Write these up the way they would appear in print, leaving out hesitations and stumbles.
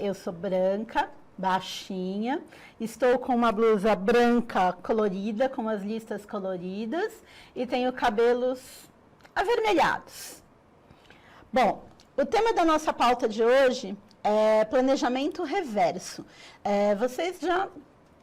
Eu sou branca, baixinha, estou com uma blusa branca colorida, com as listas coloridas e tenho cabelos avermelhados. Bom, o tema da nossa pauta de hoje é planejamento reverso. Vocês já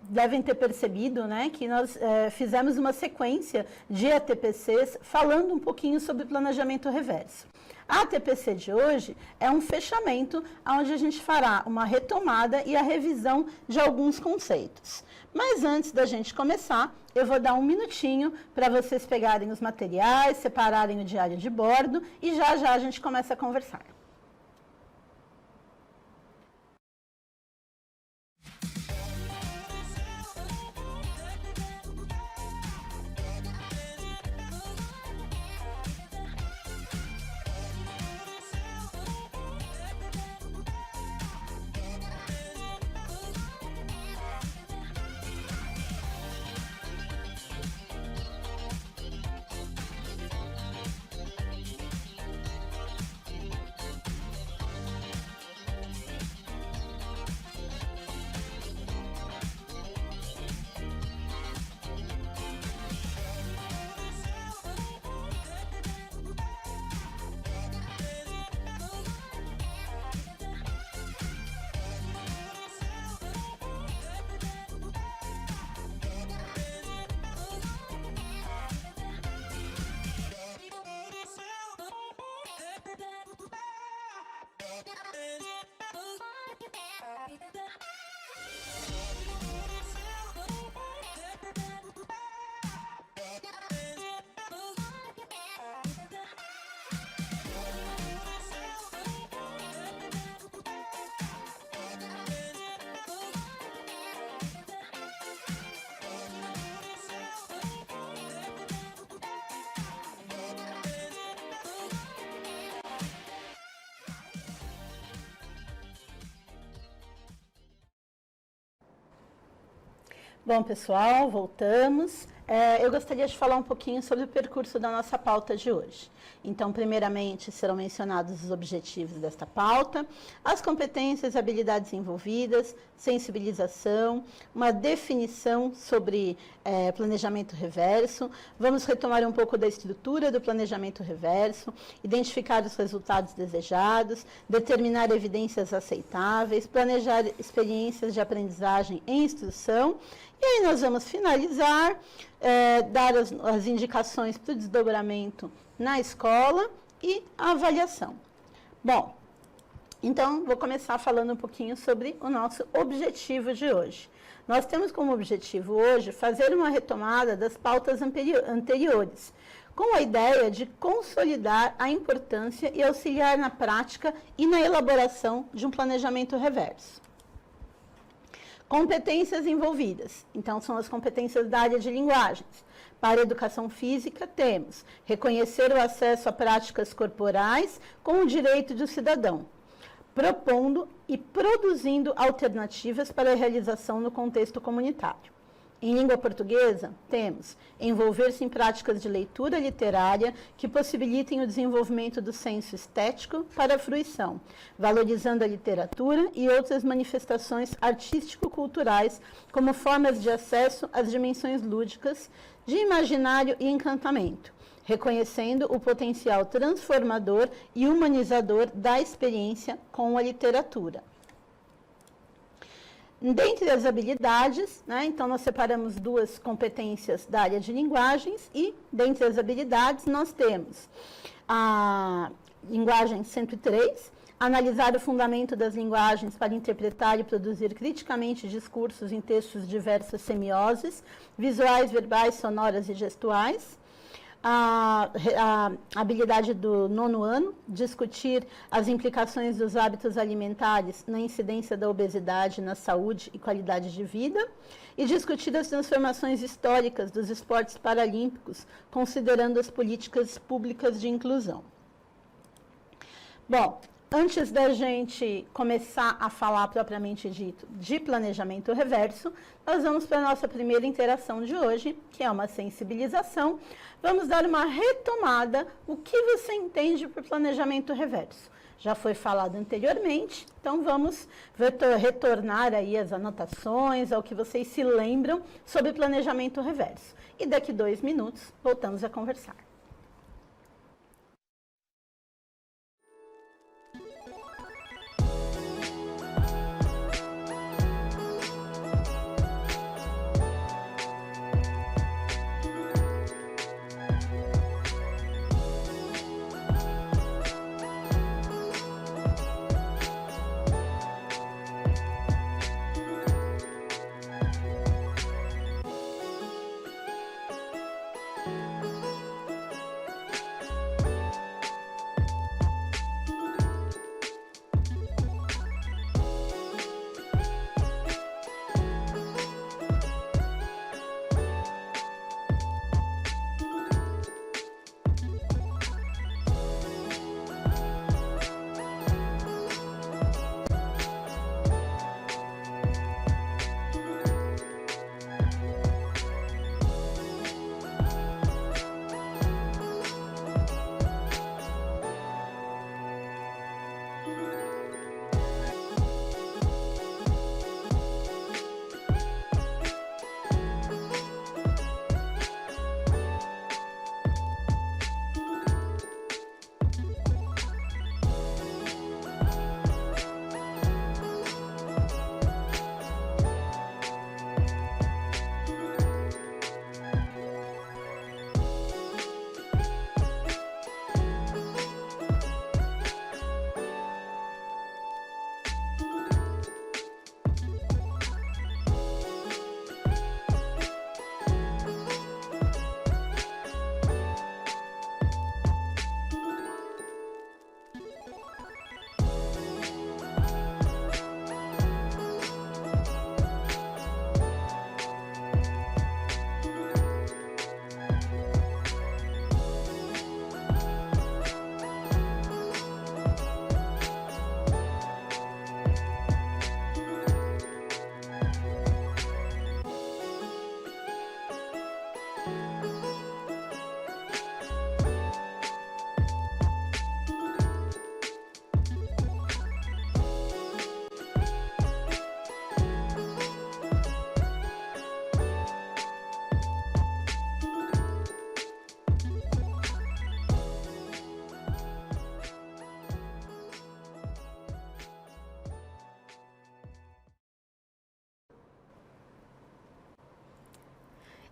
devem ter percebido, né, que nós fizemos uma sequência de ATPCs falando um pouquinho sobre planejamento reverso. A ATPC de hoje é um fechamento onde a gente fará uma retomada e a revisão de alguns conceitos. Mas antes da gente começar, eu vou dar um minutinho para vocês pegarem os materiais, separarem o diário de bordo e já já a gente começa a conversar. Bom, pessoal, voltamos. Eu gostaria de falar um pouquinho sobre o percurso da nossa pauta de hoje. Então, primeiramente, serão mencionados os objetivos desta pauta, as competências e habilidades envolvidas, sensibilização, uma definição sobre planejamento reverso. Vamos retomar um pouco da estrutura do planejamento reverso, identificar os resultados desejados, determinar evidências aceitáveis, planejar experiências de aprendizagem e instrução. E aí nós vamos finalizar, dar as indicações para o desdobramento na escola e a avaliação. Bom, então vou começar falando um pouquinho sobre o nosso objetivo de hoje. Nós temos como objetivo hoje fazer uma retomada das pautas anteriores, com a ideia de consolidar a importância e auxiliar na prática e na elaboração de um planejamento reverso. Competências envolvidas. Então, são as competências da área de linguagens. Para a educação física, temos reconhecer o acesso a práticas corporais com o direito do cidadão, propondo e produzindo alternativas para a realização no contexto comunitário. Em língua portuguesa, temos envolver-se em práticas de leitura literária que possibilitem o desenvolvimento do senso estético para a fruição, valorizando a literatura e outras manifestações artístico-culturais como formas de acesso às dimensões lúdicas, de imaginário e encantamento, reconhecendo o potencial transformador e humanizador da experiência com a literatura. Dentre as habilidades, né, então nós separamos duas competências da área de linguagens e, dentre as habilidades, nós temos a linguagem 103, analisar o fundamento das linguagens para interpretar e produzir criticamente discursos em textos diversas semioses, visuais, verbais, sonoras e gestuais. A habilidade do 9º ano, discutir as implicações dos hábitos alimentares na incidência da obesidade na saúde e qualidade de vida, e discutir as transformações históricas dos esportes paralímpicos, considerando as políticas públicas de inclusão. Bom, antes da gente começar a falar propriamente dito de planejamento reverso, nós vamos para a nossa primeira interação de hoje, que é uma sensibilização. Vamos dar uma retomada, o que você entende por planejamento reverso. já foi falado anteriormente, então vamos retornar aí as anotações, ao que vocês se lembram sobre planejamento reverso. E daqui 2 minutos voltamos a conversar.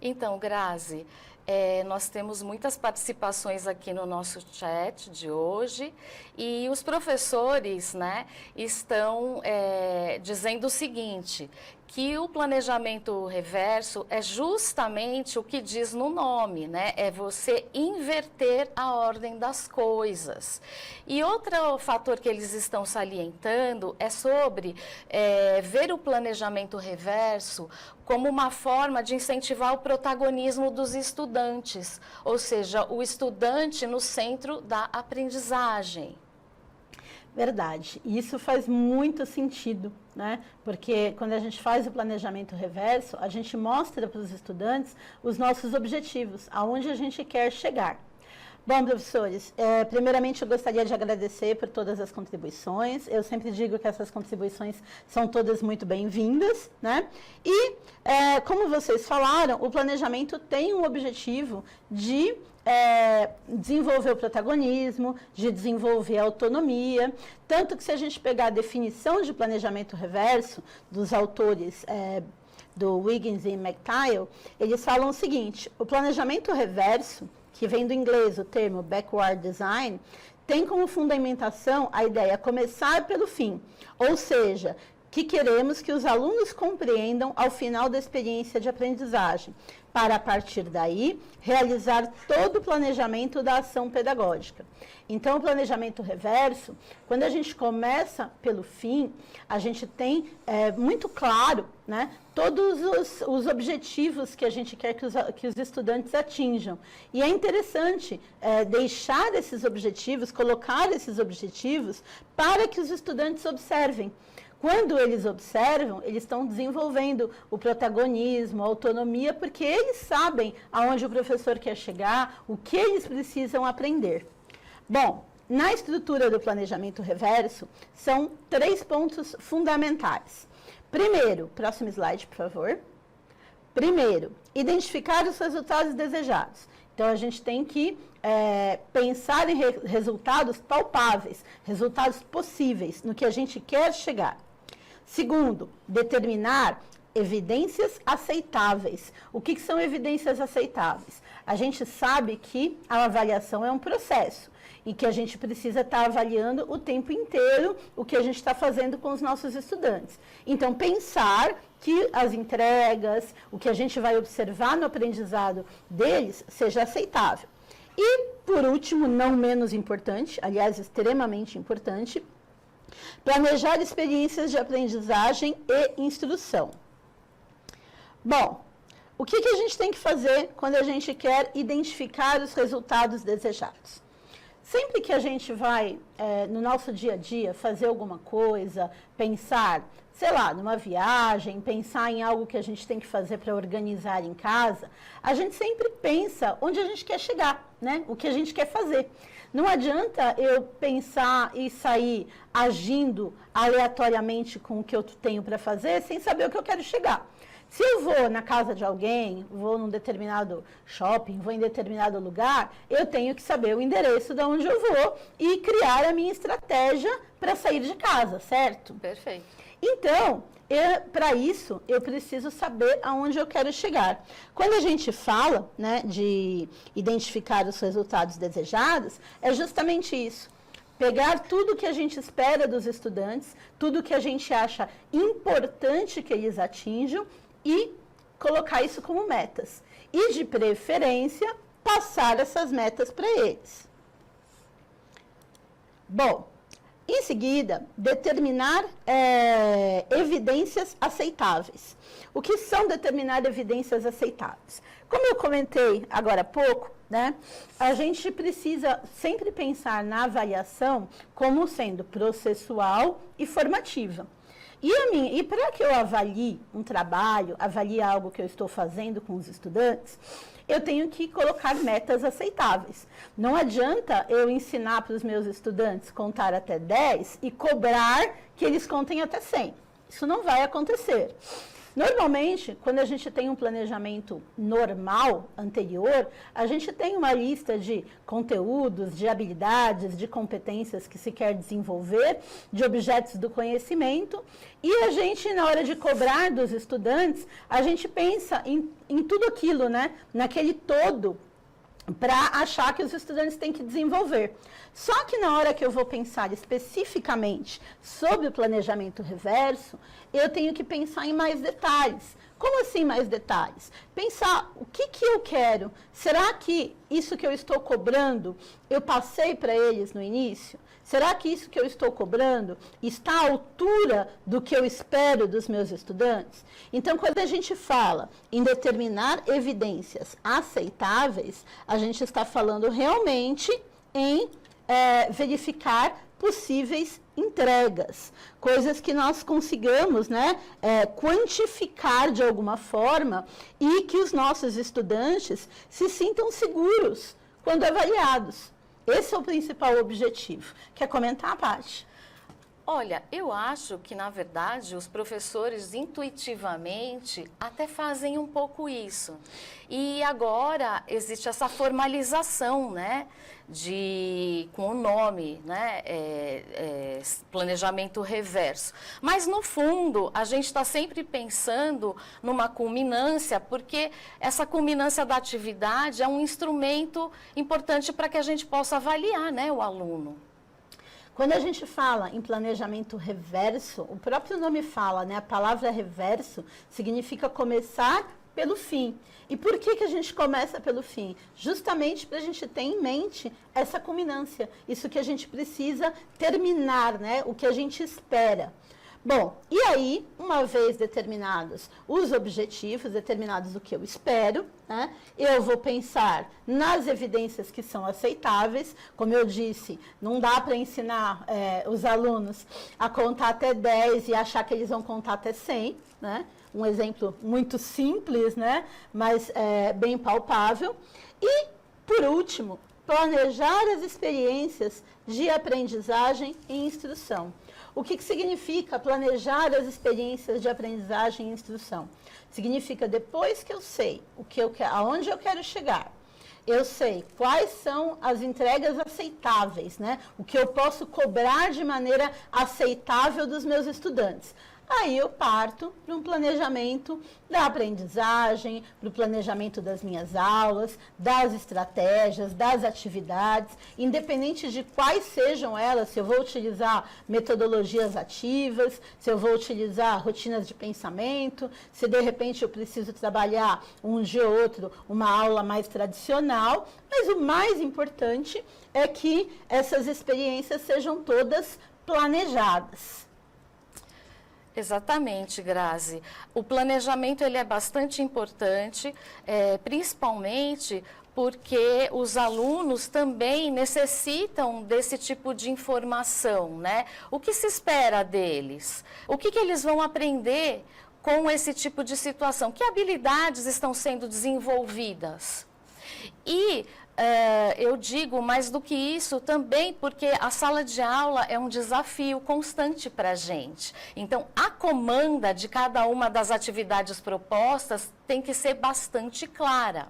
Então, Grazi, nós temos muitas participações aqui no nosso chat de hoje e os professores, né, estão dizendo o seguinte, que o planejamento reverso é justamente o que diz no nome, né? É você inverter a ordem das coisas. E outro fator que eles estão salientando é sobre ver o planejamento reverso como uma forma de incentivar o protagonismo dos estudantes, ou seja, o estudante no centro da aprendizagem. Verdade, e isso faz muito sentido, né? Porque quando a gente faz o planejamento reverso, a gente mostra para os estudantes os nossos objetivos, aonde a gente quer chegar. Bom, professores, primeiramente eu gostaria de agradecer por todas as contribuições. Eu sempre digo que essas contribuições são todas muito bem-vindas, né? E, como vocês falaram, o planejamento tem um objetivo de desenvolver o protagonismo, de desenvolver a autonomia, tanto que se a gente pegar a definição de planejamento reverso dos autores do Wiggins e McTighe, eles falam o seguinte, o planejamento reverso, que vem do inglês o termo backward design, tem como fundamentação a ideia começar pelo fim, ou seja, que queremos que os alunos compreendam ao final da experiência de aprendizagem, para, a partir daí, realizar todo o planejamento da ação pedagógica. Então, o planejamento reverso, quando a gente começa pelo fim, a gente tem muito claro, né, todos os objetivos que a gente quer que os estudantes atinjam. E é interessante deixar esses objetivos, colocar esses objetivos, para que os estudantes observem. Quando eles observam, eles estão desenvolvendo o protagonismo, a autonomia, porque eles sabem aonde o professor quer chegar, o que eles precisam aprender. Bom, na estrutura do planejamento reverso, são 3 pontos fundamentais. Primeiro, próximo slide, por favor. Primeiro, identificar os resultados desejados. Então, a gente tem que pensar em resultados palpáveis, resultados possíveis, no que a gente quer chegar. Segundo, determinar evidências aceitáveis. O que são evidências aceitáveis? A gente sabe que a avaliação é um processo e que a gente precisa estar avaliando o tempo inteiro o que a gente está fazendo com os nossos estudantes. Então, pensar que as entregas, o que a gente vai observar no aprendizado deles, seja aceitável. E, por último, não menos importante, aliás, extremamente importante, planejar experiências de aprendizagem e instrução. Bom, o que a gente tem que fazer quando a gente quer identificar os resultados desejados? Sempre que a gente vai, no nosso dia a dia, fazer alguma coisa, pensar, sei lá, numa viagem, pensar em algo que a gente tem que fazer para organizar em casa, a gente sempre pensa onde a gente quer chegar, né? O que a gente quer fazer. Não adianta eu pensar e sair agindo aleatoriamente com o que eu tenho para fazer sem saber o que eu quero chegar. Se eu vou na casa de alguém, vou num determinado shopping, vou em determinado lugar, eu tenho que saber o endereço de onde eu vou e criar a minha estratégia para sair de casa, certo? Perfeito. Então, para isso, eu preciso saber aonde eu quero chegar. Quando a gente fala, né, de identificar os resultados desejados, é justamente isso. Pegar tudo que a gente espera dos estudantes, tudo que a gente acha importante que eles atinjam e colocar isso como metas. E, de preferência, passar essas metas para eles. Bom, em seguida, determinar evidências aceitáveis. O que são determinar evidências aceitáveis? Como eu comentei agora há pouco, né, a gente precisa sempre pensar na avaliação como sendo processual e formativa. E para que eu avalie um trabalho, avalie algo que eu estou fazendo com os estudantes, eu tenho que colocar metas aceitáveis. Não adianta eu ensinar para os meus estudantes contar até 10 e cobrar que eles contem até 100. Isso não vai acontecer. Normalmente, quando a gente tem um planejamento normal, anterior, a gente tem uma lista de conteúdos, de habilidades, de competências que se quer desenvolver, de objetos do conhecimento, e a gente, na hora de cobrar dos estudantes, a gente pensa em tudo aquilo, né? Naquele todo, para achar que os estudantes têm que desenvolver. Só que na hora que eu vou pensar especificamente sobre o planejamento reverso, eu tenho que pensar em mais detalhes. Como assim mais detalhes? Pensar o que eu quero. Será que isso que eu estou cobrando, eu passei para eles no início? Será que isso que eu estou cobrando está à altura do que eu espero dos meus estudantes? Então, quando a gente fala em determinar evidências aceitáveis, a gente está falando realmente em verificar possíveis entregas, coisas que nós consigamos, né, quantificar de alguma forma e que os nossos estudantes se sintam seguros quando avaliados. Esse é o principal objetivo. Quer comentar, Paty? Olha, eu acho que, na verdade, os professores intuitivamente até fazem um pouco isso. E agora existe essa formalização, né, com o nome, né, planejamento reverso. Mas, no fundo, a gente está sempre pensando numa culminância, porque essa culminância da atividade é um instrumento importante para que a gente possa avaliar, né, o aluno. Quando a gente fala em planejamento reverso, o próprio nome fala, né? A palavra reverso significa começar pelo fim. E por que a gente começa pelo fim? Justamente para a gente ter em mente essa culminância, isso que a gente precisa terminar, né? O que a gente espera. Bom, e aí, uma vez determinados os objetivos, determinados o que eu espero, né, eu vou pensar nas evidências que são aceitáveis. Como eu disse, não dá para ensinar os alunos a contar até 10 e achar que eles vão contar até 100, né? Um exemplo muito simples, né, mas bem palpável. E, por último, planejar as experiências de aprendizagem e instrução. O que significa planejar as experiências de aprendizagem e instrução? Significa, depois que eu sei aonde eu quero chegar, eu sei quais são as entregas aceitáveis, né? O que eu posso cobrar de maneira aceitável dos meus estudantes. Aí eu parto para um planejamento da aprendizagem, para o planejamento das minhas aulas, das estratégias, das atividades, independente de quais sejam elas, se eu vou utilizar metodologias ativas, se eu vou utilizar rotinas de pensamento, se de repente eu preciso trabalhar um dia ou outro uma aula mais tradicional, mas o mais importante é que essas experiências sejam todas planejadas. Exatamente, Grazi. O planejamento ele é bastante importante, principalmente porque os alunos também necessitam desse tipo de informação, né? O que se espera deles? O que eles vão aprender com esse tipo de situação? Que habilidades estão sendo desenvolvidas? E eu digo mais do que isso também porque a sala de aula é um desafio constante para a gente. Então, a comanda de cada uma das atividades propostas tem que ser bastante clara.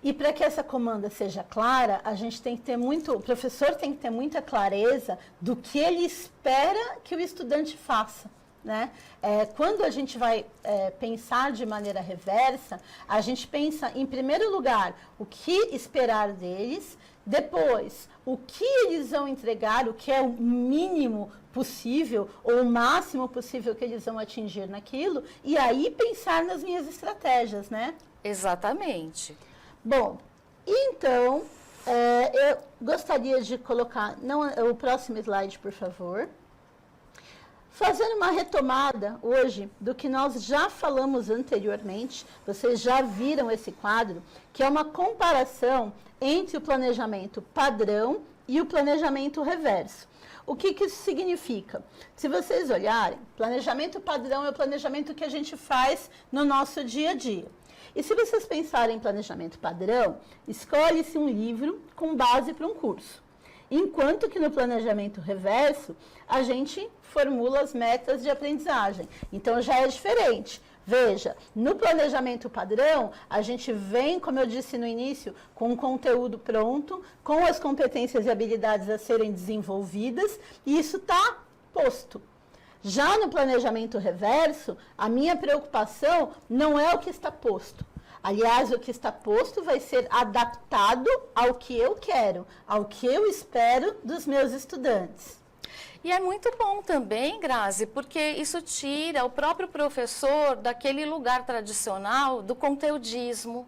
E para que essa comanda seja clara, o professor tem que ter muita clareza do que ele espera que o estudante faça. Né? Quando a gente vai pensar de maneira reversa, a gente pensa, em primeiro lugar, o que esperar deles, depois, o que eles vão entregar, o que é o mínimo possível ou o máximo possível que eles vão atingir naquilo, e aí pensar nas minhas estratégias, né? Exatamente. Bom, então, eu gostaria de colocar o próximo slide, por favor. Fazendo uma retomada hoje do que nós já falamos anteriormente, vocês já viram esse quadro, que é uma comparação entre o planejamento padrão e o planejamento reverso. O que isso significa? Se vocês olharem, planejamento padrão é o planejamento que a gente faz no nosso dia a dia. E se vocês pensarem em planejamento padrão, escolhe-se um livro com base para um curso. Enquanto que no planejamento reverso, a gente formula as metas de aprendizagem. Então, já é diferente. Veja, no planejamento padrão, a gente vem, como eu disse no início, com o conteúdo pronto, com as competências e habilidades a serem desenvolvidas, e isso está posto. Já no planejamento reverso, a minha preocupação não é o que está posto. Aliás, o que está posto vai ser adaptado ao que eu quero, ao que eu espero dos meus estudantes. E é muito bom também, Grazi, porque isso tira o próprio professor daquele lugar tradicional do conteudismo.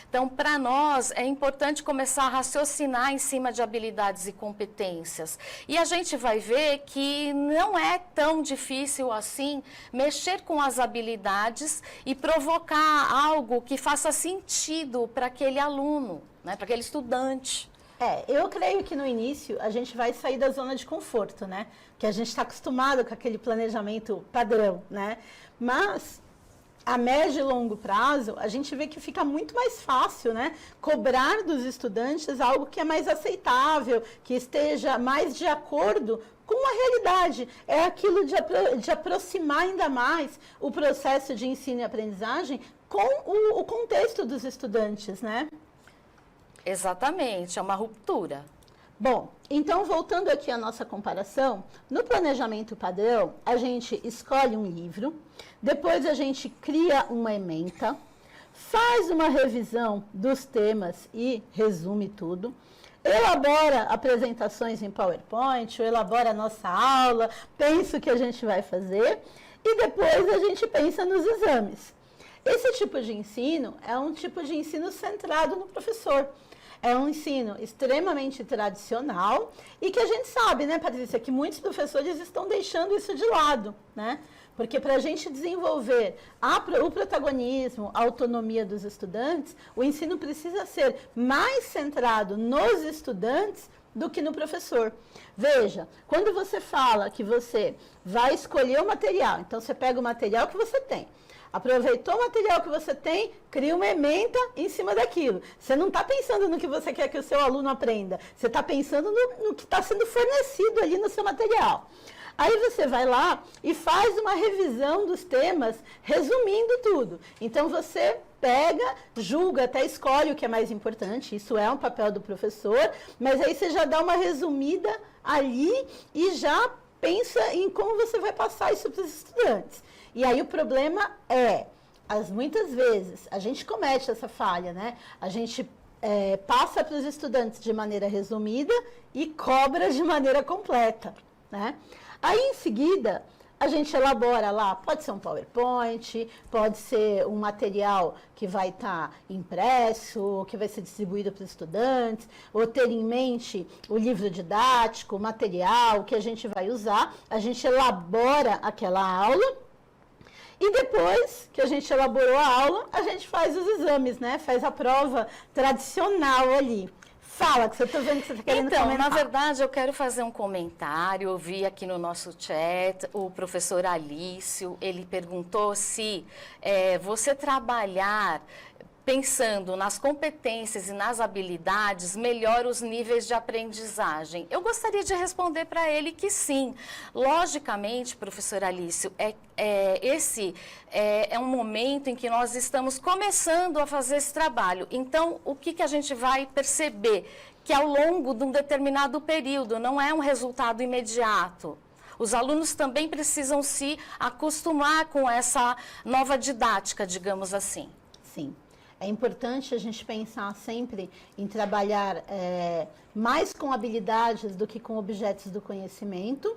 Então, para nós, é importante começar a raciocinar em cima de habilidades e competências. E a gente vai ver que não é tão difícil assim mexer com as habilidades e provocar algo que faça sentido para aquele aluno, né, para aquele estudante. Eu creio que no início a gente vai sair da zona de conforto, né? Que a gente está acostumado com aquele planejamento padrão, né? Mas a médio e longo prazo, a gente vê que fica muito mais fácil, né? Cobrar dos estudantes algo que é mais aceitável, que esteja mais de acordo com a realidade. É aquilo de aproximar ainda mais o processo de ensino e aprendizagem com o contexto dos estudantes, né? Exatamente, é uma ruptura. Bom, então voltando aqui à nossa comparação, no planejamento padrão, a gente escolhe um livro, depois a gente cria uma ementa, faz uma revisão dos temas e resume tudo, elabora apresentações em PowerPoint, ou elabora a nossa aula, pensa o que a gente vai fazer e depois a gente pensa nos exames. Esse tipo de ensino é um tipo de ensino centrado no professor. É um ensino extremamente tradicional e que a gente sabe, né, Patrícia, que muitos professores estão deixando isso de lado, né? Porque para a gente desenvolver o protagonismo, a autonomia dos estudantes, o ensino precisa ser mais centrado nos estudantes do que no professor. Veja, quando você fala que você vai escolher o material, então você pega o material que você tem. Aproveitou o material que você tem, cria uma ementa em cima daquilo. Você não está pensando no que você quer que o seu aluno aprenda, você está pensando no que está sendo fornecido ali no seu material. Aí você vai lá e faz uma revisão dos temas, resumindo tudo. Então, você pega, julga, até escolhe o que é mais importante, isso é um papel do professor, mas aí você já dá uma resumida ali e já pensa em como você vai passar isso para os estudantes. E aí o problema é, muitas vezes, a gente comete essa falha, né? A gente passa para os estudantes de maneira resumida e cobra de maneira completa, né? Aí, em seguida, a gente elabora lá, pode ser um PowerPoint, pode ser um material que vai estar impresso, que vai ser distribuído para os estudantes, ou ter em mente o livro didático, o material que a gente vai usar, a gente elabora aquela aula, e depois que a gente elaborou a aula, a gente faz os exames, né? Faz a prova tradicional ali. Fala, que você está vendo que você está querendo comentar. Então, na verdade, eu quero fazer um comentário. Eu vi aqui no nosso chat o professor Alício, ele perguntou se você trabalhar pensando nas competências e nas habilidades, melhora os níveis de aprendizagem. Eu gostaria de responder para ele que sim. Logicamente, professor Alício, esse é um momento em que nós estamos começando a fazer esse trabalho. Então, o que a gente vai perceber? Que ao longo de um determinado período, não é um resultado imediato. Os alunos também precisam se acostumar com essa nova didática, digamos assim. Sim. É importante a gente pensar sempre em trabalhar mais com habilidades do que com objetos do conhecimento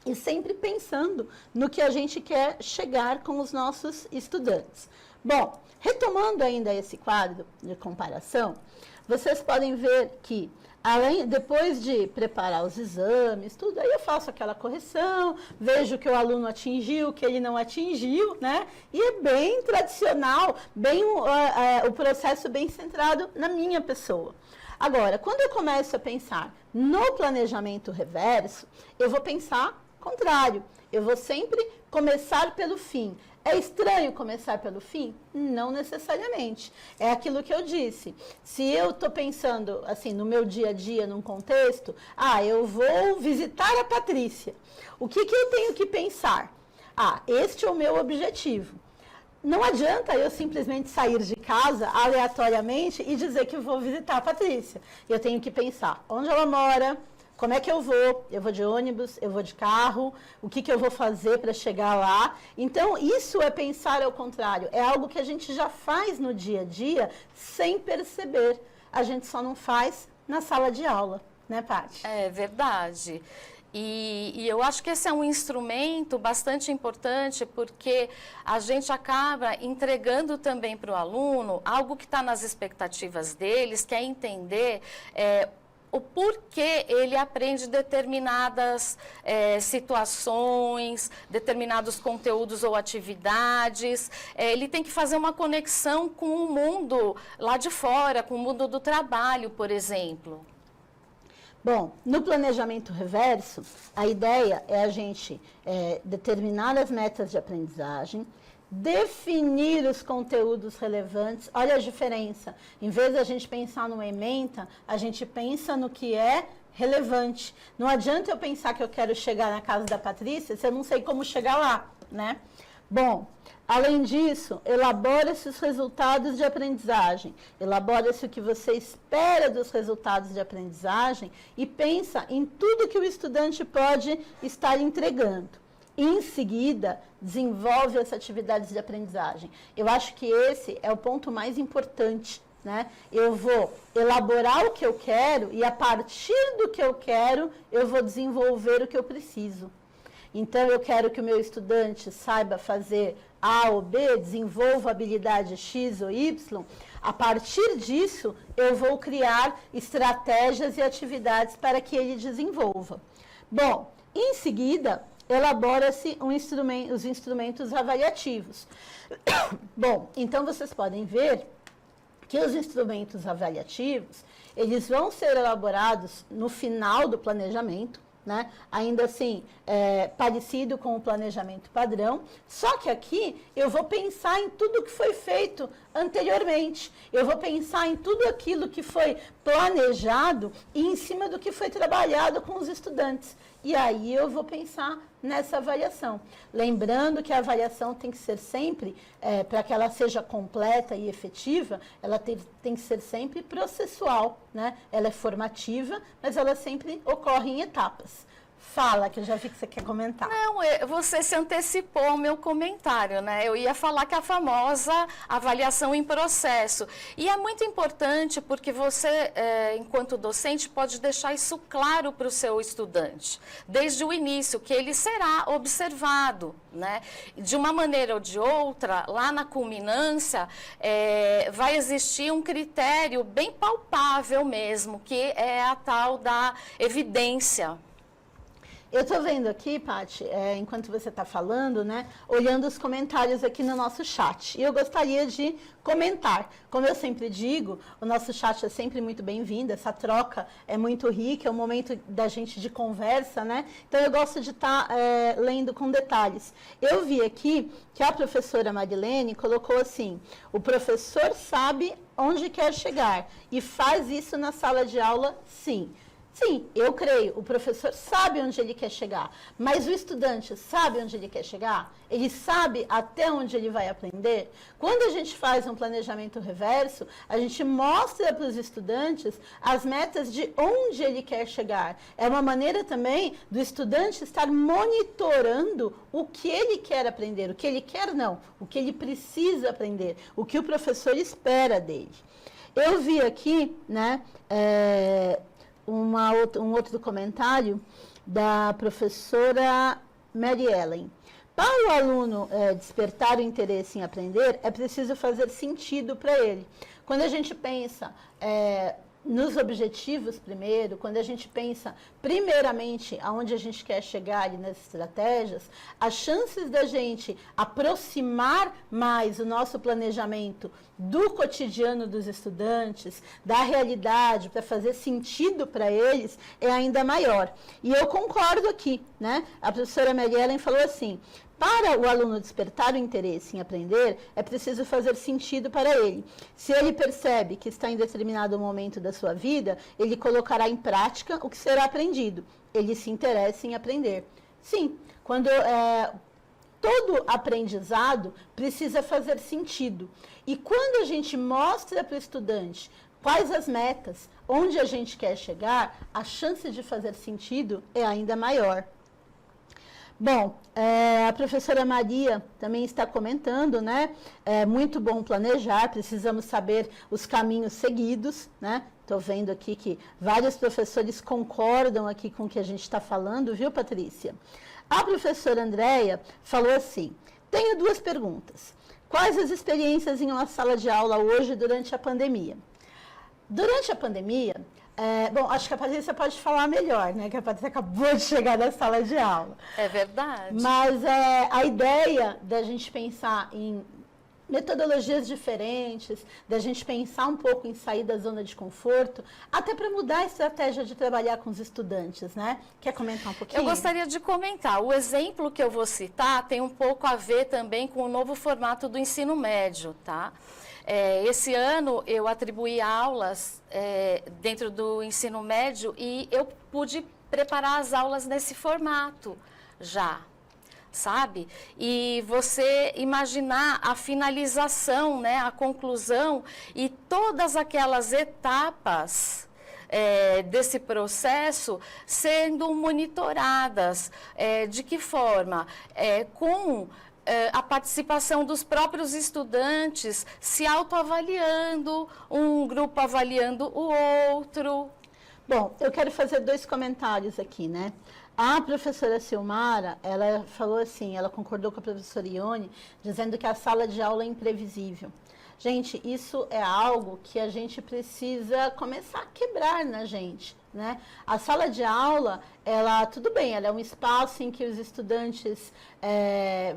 e sempre pensando no que a gente quer chegar com os nossos estudantes. Bom, retomando ainda esse quadro de comparação, vocês podem ver que depois de preparar os exames, tudo, aí eu faço aquela correção, vejo que o aluno atingiu, que ele não atingiu, né? E é bem tradicional, bem o processo bem centrado na minha pessoa. Agora, quando eu começo a pensar no planejamento reverso, eu vou pensar contrário. Eu vou sempre começar pelo fim. É estranho começar pelo fim? Não necessariamente. É aquilo que eu disse. Se eu estou pensando, assim, no meu dia a dia, num contexto, eu vou visitar a Patrícia. O que eu tenho que pensar? Este é o meu objetivo. Não adianta eu simplesmente sair de casa aleatoriamente e dizer que vou visitar a Patrícia. Eu tenho que pensar onde ela mora, como é que eu vou de ônibus, eu vou de carro, o que eu vou fazer para chegar lá. Então, isso é pensar ao contrário, é algo que a gente já faz no dia a dia sem perceber. A gente só não faz na sala de aula, né, Paty? É verdade. E eu acho que esse é um instrumento bastante importante porque a gente acaba entregando também para o aluno algo que está nas expectativas deles, que é entender o porquê ele aprende determinadas situações, determinados conteúdos ou atividades. Ele tem que fazer uma conexão com o mundo lá de fora, com o mundo do trabalho, por exemplo. Bom, no planejamento reverso, a ideia é a gente determinar as metas de aprendizagem, definir os conteúdos relevantes. Olha a diferença. Em vez de a gente pensar numa ementa, a gente pensa no que é relevante. Não adianta eu pensar que eu quero chegar na casa da Patrícia se eu não sei como chegar lá, né? Bom, além disso, elabora-se os resultados de aprendizagem, elabora-se o que você espera dos resultados de aprendizagem e pensa em tudo que o estudante pode estar entregando. Em seguida, desenvolve as atividades de aprendizagem. Eu acho que esse é o ponto mais importante, né? Eu vou elaborar o que eu quero e, a partir do que eu quero, eu vou desenvolver o que eu preciso. Então, eu quero que o meu estudante saiba fazer A ou B, desenvolva habilidade X ou Y. A partir disso, eu vou criar estratégias e atividades para que ele desenvolva. Bom, em seguida, elabora-se os instrumentos avaliativos. Bom, então vocês podem ver que os instrumentos avaliativos, eles vão ser elaborados no final do planejamento, né? Ainda assim, parecido com o planejamento padrão, só que aqui eu vou pensar em tudo que foi feito anteriormente, eu vou pensar em tudo aquilo que foi planejado e em cima do que foi trabalhado com os estudantes. E aí eu vou pensar nessa avaliação. Lembrando que a avaliação tem que ser sempre, para que ela seja completa e efetiva, ela tem que ser sempre processual, né? Ela é formativa, mas ela sempre ocorre em etapas. Fala, que eu já vi que você quer comentar. Não, você se antecipou ao meu comentário, né? Eu ia falar que a famosa avaliação em processo. E é muito importante porque você, enquanto docente, pode deixar isso claro para o seu estudante, desde o início, que ele será observado, né? De uma maneira ou de outra, lá na culminância, vai existir um critério bem palpável mesmo, que é a tal da evidência. Eu estou vendo aqui, Paty, enquanto você está falando, né, olhando os comentários aqui no nosso chat. E eu gostaria de comentar. Como eu sempre digo, o nosso chat é sempre muito bem-vindo, essa troca é muito rica, é um momento da gente de conversa, né? Então eu gosto de estar lendo com detalhes. Eu vi aqui que a professora Marilene colocou assim: o professor sabe onde quer chegar e faz isso na sala de aula, sim. Sim, eu creio, o professor sabe onde ele quer chegar, mas o estudante sabe onde ele quer chegar? Ele sabe até onde ele vai aprender? Quando a gente faz um planejamento reverso, a gente mostra para os estudantes as metas de onde ele quer chegar. É uma maneira também do estudante estar monitorando o que ele quer aprender, o que ele quer não, o que ele precisa aprender, o que o professor espera dele. Eu vi aqui, né, um outro comentário da professora Mary Ellen. Para o aluno despertar o interesse em aprender, é preciso fazer sentido para ele. Quando a gente pensa nos objetivos primeiro, quando a gente pensa primeiramente aonde a gente quer chegar e nas estratégias, as chances da gente aproximar mais o nosso planejamento do cotidiano dos estudantes, da realidade, para fazer sentido para eles, é ainda maior. E eu concordo aqui, né? A professora Mary Ellen falou assim: para o aluno despertar o interesse em aprender, é preciso fazer sentido para ele. Se ele percebe que está em determinado momento da sua vida, ele colocará em prática o que será aprendido. Ele se interessa em aprender. Sim, quando todo aprendizado precisa fazer sentido. E quando a gente mostra para o estudante quais as metas, onde a gente quer chegar, a chance de fazer sentido é ainda maior. Bom, a professora Maria também está comentando, né? É muito bom planejar, precisamos saber os caminhos seguidos, né? Estou vendo aqui que vários professores concordam aqui com o que a gente está falando, viu, Patrícia? A professora Andréia falou assim: tenho duas perguntas. Quais as experiências em uma sala de aula hoje durante a pandemia? Durante a pandemia, bom, acho que a Patrícia pode falar melhor, né? Que a Patrícia acabou de chegar na sala de aula. É verdade. Mas a ideia da gente pensar em metodologias diferentes, da gente pensar um pouco em sair da zona de conforto, até para mudar a estratégia de trabalhar com os estudantes, né? Quer comentar um pouquinho? Eu gostaria de comentar. O exemplo que eu vou citar tem um pouco a ver também com o novo formato do ensino médio, tá? Esse ano eu atribuí aulas dentro do ensino médio e eu pude preparar as aulas nesse formato já, sabe? E você imaginar a finalização, né, a conclusão e todas aquelas etapas desse processo sendo monitoradas. De que forma? Com a participação dos próprios estudantes se autoavaliando, um grupo avaliando o outro. Bom, eu quero fazer dois comentários aqui, né? A professora Silmara, ela falou assim, ela concordou com a professora Ione, dizendo que a sala de aula é imprevisível. Gente, isso é algo que a gente precisa começar a quebrar na gente, né? A sala de aula, ela, tudo bem, ela é um espaço em que os estudantes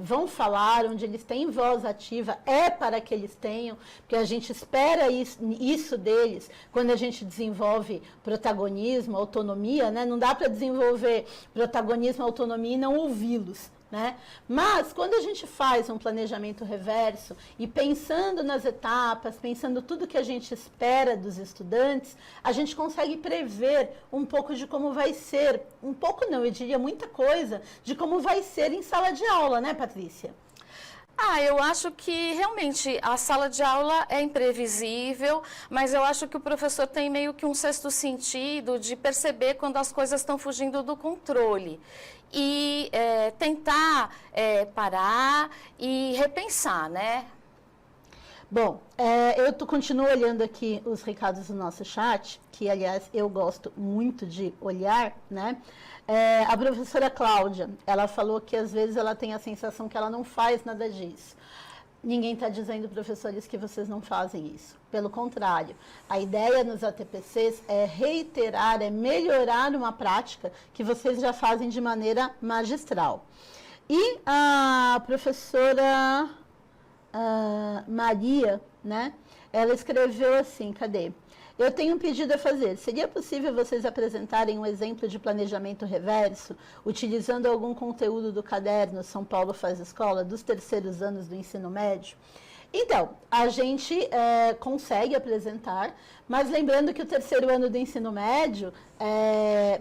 vão falar, onde eles têm voz ativa, é para que eles tenham, porque a gente espera isso deles quando a gente desenvolve protagonismo, autonomia, né? Não dá para desenvolver protagonismo, autonomia e não ouvi-los, né? Mas quando a gente faz um planejamento reverso e pensando nas etapas, pensando tudo que a gente espera dos estudantes, a gente consegue prever um pouco de como vai ser, um pouco não, eu diria muita coisa, de como vai ser em sala de aula, né, Patrícia? Eu acho que realmente a sala de aula é imprevisível, mas eu acho que o professor tem meio que um sexto sentido de perceber quando as coisas estão fugindo do controle. E tentar parar e repensar, né? Bom, eu continuo olhando aqui os recados do nosso chat, que, aliás, eu gosto muito de olhar, né? A professora Cláudia, ela falou que, às vezes, ela tem a sensação que ela não faz nada disso. Ninguém está dizendo, professores, que vocês não fazem isso. Pelo contrário, a ideia nos ATPCs é reiterar, é melhorar uma prática que vocês já fazem de maneira magistral. E a professora Maria, né? Ela escreveu assim, cadê? Eu tenho um pedido a fazer. Seria possível vocês apresentarem um exemplo de planejamento reverso, utilizando algum conteúdo do caderno São Paulo Faz Escola, dos terceiros anos do ensino médio? Então, a gente consegue apresentar, mas lembrando que o terceiro ano do ensino médio,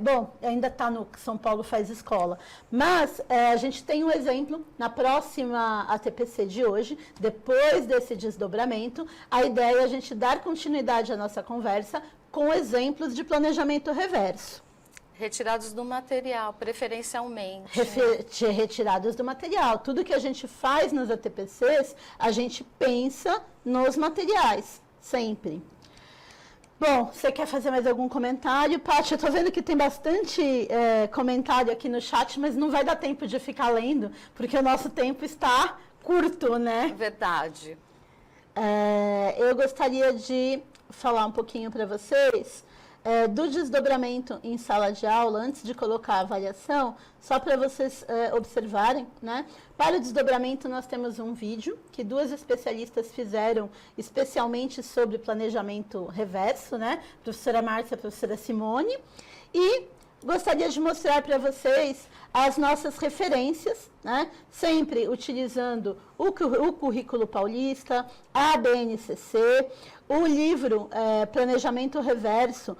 bom, ainda está no São Paulo Faz Escola, mas a gente tem um exemplo na próxima ATPC de hoje, depois desse desdobramento, a ideia é a gente dar continuidade à nossa conversa com exemplos de planejamento reverso. Retirados do material, preferencialmente. Retirados do material. Tudo que a gente faz nos ATPCs, a gente pensa nos materiais, sempre. Bom, você quer fazer mais algum comentário? Paty, eu estou vendo que tem bastante comentário aqui no chat, mas não vai dar tempo de ficar lendo, porque o nosso tempo está curto, né? Verdade. Eu gostaria de falar um pouquinho para vocês do desdobramento em sala de aula, antes de colocar a avaliação, só para vocês observarem, né? Para o desdobramento, nós temos um vídeo que duas especialistas fizeram especialmente sobre planejamento reverso, né? A professora Márcia e a professora Simone. E gostaria de mostrar para vocês as nossas referências, né? Sempre utilizando o Currículo Paulista, a BNCC, o livro Planejamento Reverso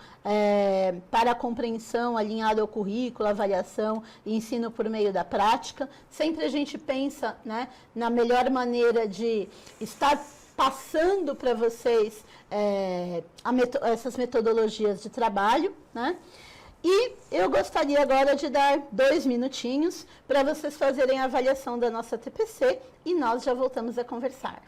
para a compreensão alinhado ao currículo, avaliação e ensino por meio da prática. Sempre a gente pensa, né, na melhor maneira de estar passando para vocês essas metodologias de trabalho, né? E eu gostaria agora de dar 2 minutinhos para vocês fazerem a avaliação da nossa TPC e nós já voltamos a conversar.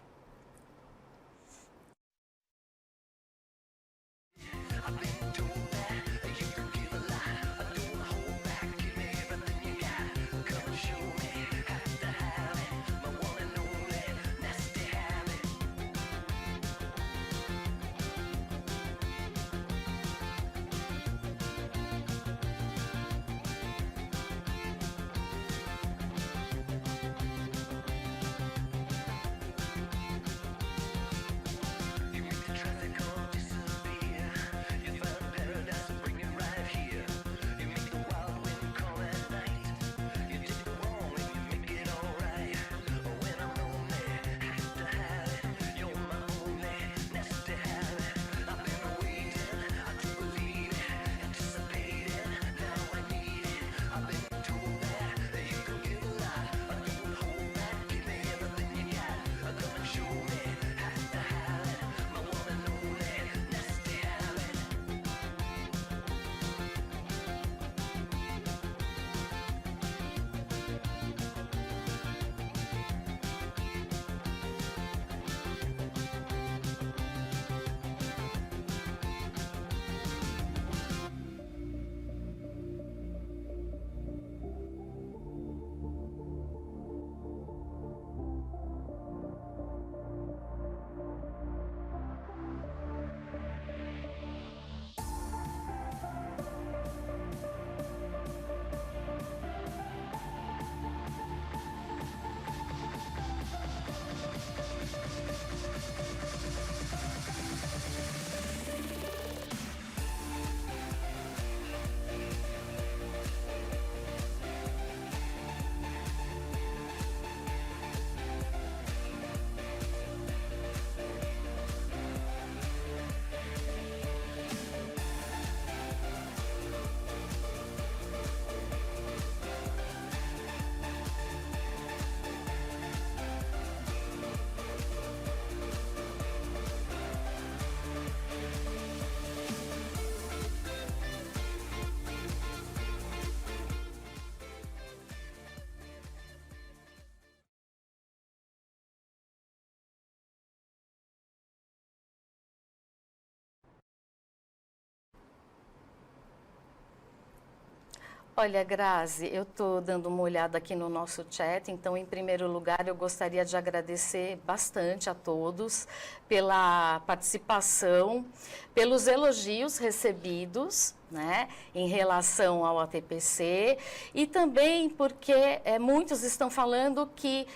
Olha, Grazi, eu estou dando uma olhada aqui no nosso chat, então, em primeiro lugar, eu gostaria de agradecer bastante a todos pela participação, pelos elogios recebidos, né, em relação ao ATPC, e também porque muitos estão falando que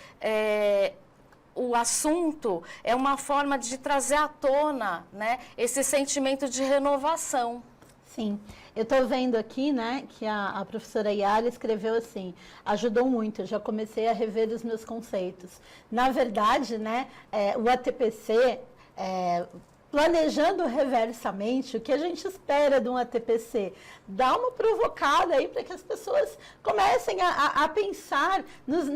o assunto é uma forma de trazer à tona, né, esse sentimento de renovação. Sim, eu estou vendo aqui, né, que a professora Yara escreveu assim, ajudou muito, eu já comecei a rever os meus conceitos. Na verdade, né, o ATPC, planejando reversamente, o que a gente espera de um ATPC? Dá uma provocada aí para que as pessoas comecem a pensar nas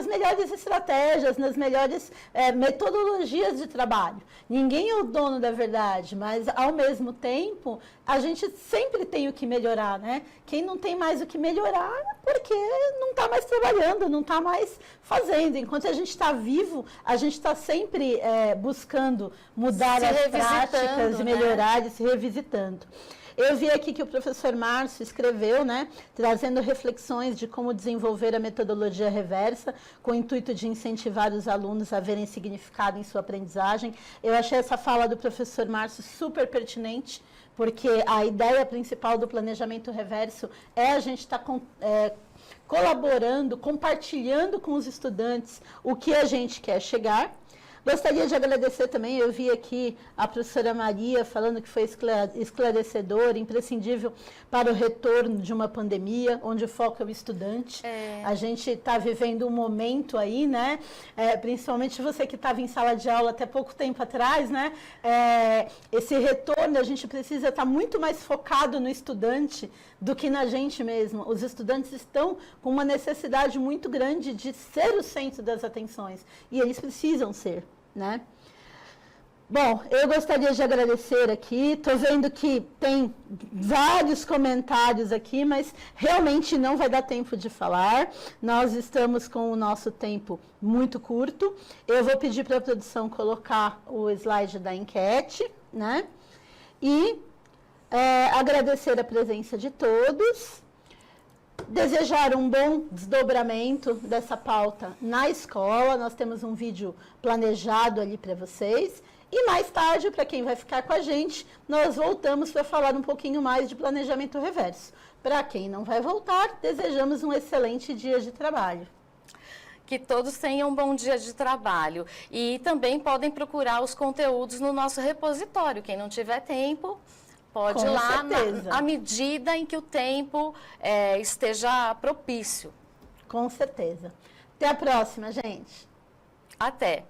melhores estratégias, nas melhores metodologias de trabalho. Ninguém é o dono da verdade, mas, ao mesmo tempo, a gente sempre tem o que melhorar, né? Quem não tem mais o que melhorar é porque não está mais trabalhando, não está mais fazendo. Enquanto a gente está vivo, a gente está sempre buscando mudar as práticas, né? Melhorar e se revisitando. Eu vi aqui que o professor Márcio escreveu, né, trazendo reflexões de como desenvolver a metodologia reversa, com o intuito de incentivar os alunos a verem significado em sua aprendizagem. Eu achei essa fala do professor Márcio super pertinente, porque a ideia principal do planejamento reverso é a gente estar colaborando, compartilhando com os estudantes o que a gente quer chegar. Gostaria de agradecer também, eu vi aqui a professora Maria falando que foi esclarecedor, imprescindível para o retorno de uma pandemia, onde o foco é o estudante. A gente está vivendo um momento aí, né? Principalmente você que estava em sala de aula até pouco tempo atrás, né? Esse retorno, a gente precisa estar muito mais focado no estudante do que na gente mesmo. Os estudantes estão com uma necessidade muito grande de ser o centro das atenções, e eles precisam ser, né? Bom, eu gostaria de agradecer aqui, estou vendo que tem vários comentários aqui, mas realmente não vai dar tempo de falar, nós estamos com o nosso tempo muito curto. Eu vou pedir para a produção colocar o slide da enquete, né? E agradecer a presença de todos, desejar um bom desdobramento dessa pauta na escola. Nós temos um vídeo planejado ali para vocês. E mais tarde, para quem vai ficar com a gente, nós voltamos para falar um pouquinho mais de planejamento reverso. Para quem não vai voltar, desejamos um excelente dia de trabalho. Que todos tenham um bom dia de trabalho. E também podem procurar os conteúdos no nosso repositório. Quem não tiver tempo, pode ir lá à medida em que o tempo esteja propício. Com certeza. Até a próxima, gente. Até.